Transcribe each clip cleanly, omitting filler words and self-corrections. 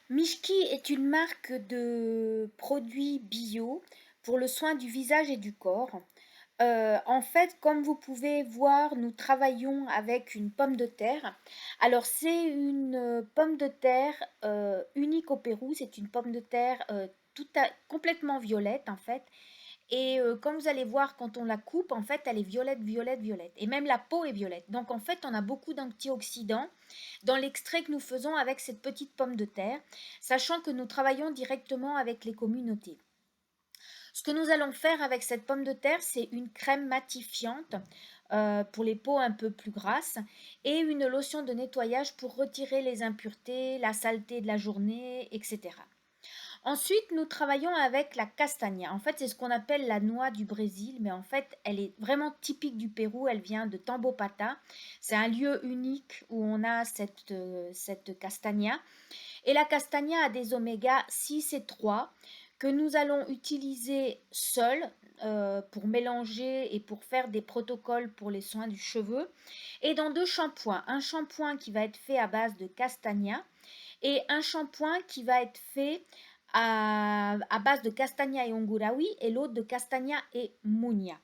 Mishki est une marque de produits bio pour le soin du visage et du corps. En fait, comme vous pouvez voir, nous travaillons avec une pomme de terre. Alors, c'est une pomme de terre unique au Pérou. C'est une pomme de terre complètement violette, en fait. Et comme vous allez voir, quand on la coupe, en fait, elle est violette, violette, violette. Et même la peau est violette. Donc, en fait, on a beaucoup d'antioxydants dans l'extrait que nous faisons avec cette petite pomme de terre, sachant que nous travaillons directement avec les communautés. Ce que nous allons faire avec cette pomme de terre, c'est une crème matifiante pour les peaux un peu plus grasses et une lotion de nettoyage pour retirer les impuretés, la saleté de la journée, etc. Ensuite, nous travaillons avec la castagna. En fait, c'est ce qu'on appelle la noix du Brésil, mais en fait, elle est vraiment typique du Pérou. Elle vient de Tambopata. C'est un lieu unique où on a cette castagna. Et la castagna a des oméga 6 et 3 que nous allons utiliser seuls pour mélanger et pour faire des protocoles pour les soins du cheveu. Et dans deux shampoings. Un shampoing qui va être fait à base de castagna et un shampoing qui va être fait à base de castagna et ongurawi et l'autre de castagna et munya.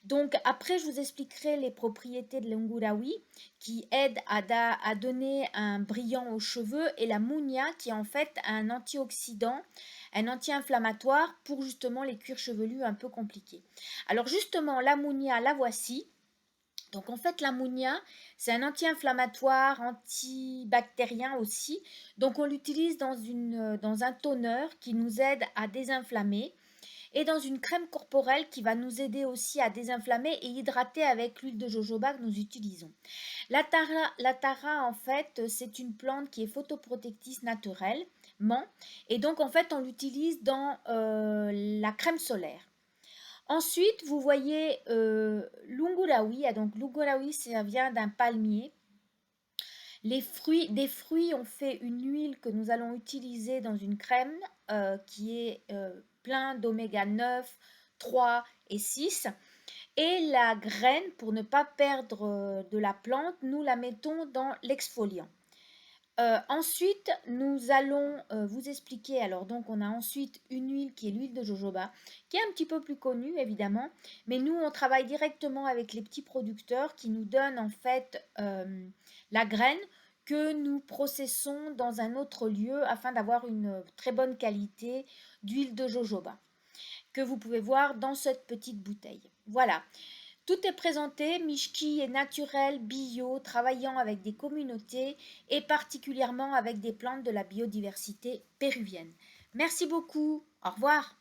Donc après, je vous expliquerai les propriétés de l'ongurawi qui aide à donner un brillant aux cheveux et la munya qui est en fait un antioxydant, un anti-inflammatoire pour justement les cuirs chevelus un peu compliqués. Alors justement, la munya, la voici. Donc en fait, l'ammonia, c'est un anti-inflammatoire, antibactérien aussi. Donc on l'utilise dans un toner qui nous aide à désinflammer et dans une crème corporelle qui va nous aider aussi à désinflammer et hydrater avec l'huile de jojoba que nous utilisons. La tara en fait, c'est une plante qui est photoprotectrice naturellement et donc en fait on l'utilise dans la crème solaire. Ensuite, vous voyez l'ungurawi. Ah, donc l'ungurawi, ça vient d'un palmier. Des fruits ont fait une huile que nous allons utiliser dans une crème qui est plein d'oméga 9, 3 et 6. Et la graine, pour ne pas perdre de la plante, nous la mettons dans l'exfoliant. Ensuite, nous allons vous expliquer. Alors, donc, on a ensuite une huile qui est l'huile de jojoba, qui est un petit peu plus connue évidemment, mais nous, on travaille directement avec les petits producteurs qui nous donnent en fait la graine que nous processons dans un autre lieu afin d'avoir une très bonne qualité d'huile de jojoba que vous pouvez voir dans cette petite bouteille. Voilà. Tout est présenté, Mishki est naturel, bio, travaillant avec des communautés et particulièrement avec des plantes de la biodiversité péruvienne. Merci beaucoup, au revoir.